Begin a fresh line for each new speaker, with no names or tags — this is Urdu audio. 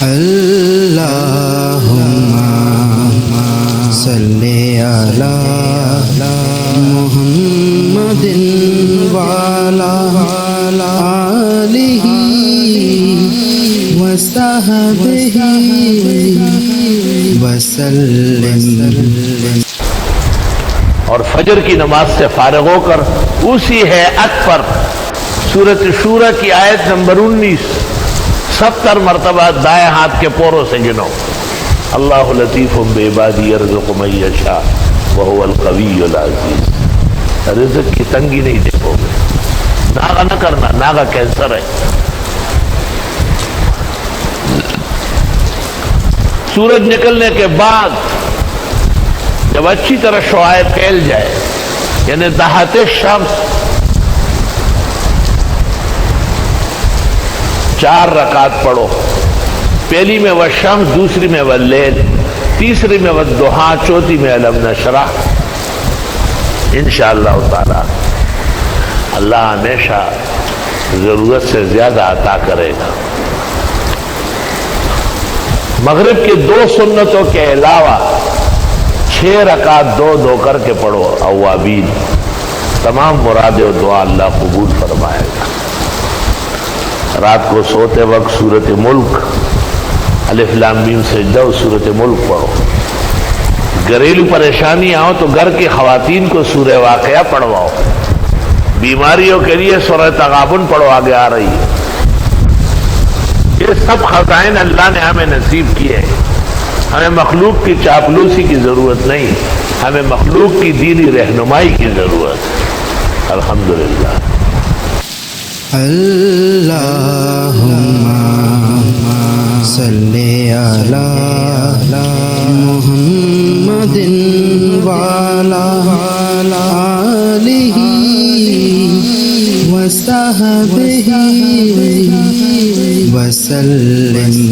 اللہم صلی علی محمد وعلی آلہ وصحبہ وسلم۔
اور فجر کی نماز سے فارغ ہو کر اسی ہیئت پر سورۃ شورى کی آیت نمبر 19 70 مرتبہ دائیں ہاتھ کے پوروں سے گنو۔ اللہ لطیف بعبادہ یرزق من یشاء وہو القوی العزیز۔ رزق کی تنگی نہیں دیکھو گے، ناغہ نہ کرنا، ناغہ کینسر ہے۔ سورج نکلنے کے بعد جب اچھی طرح شعاع پھیل جائے، یعنی دہاتے شمس، 4 رکعت پڑھو۔ پہلی میں والشمس، دوسری میں واللیل، تیسری میں والضحیٰ، چوتھی میں الم نشرح۔ انشاءاللہ تعالی اللہ ہمیشہ ضرورت سے زیادہ عطا کرے گا۔ مغرب کی 2 سنتوں کے علاوہ 6 رکعت 2 کر کے پڑھو اوابین۔ تمام مرادیں و دعا اللہ قبول فرمائے گا۔ رات کو سوتے وقت سورۃ ملک، الف لام میم سجدہ و سورۃ ملک پڑھو۔ گھریلو پریشانی آؤ تو گھر کی خواتین کو سورہ واقعہ پڑھواؤ۔ بیماریوں کے لیے سورہ تغابن پڑھو، آگے آ رہی ہے۔ یہ سب خزائن اللہ نے ہمیں نصیب کیے ہیں۔ ہمیں مخلوق کی چاپلوسی کی ضرورت نہیں، ہمیں مخلوق کی دینی رہنمائی کی ضرورت ہے۔ الحمدللہ۔
اللہم صلی علی محمد وعلی آلہ وصحبہ وسلم۔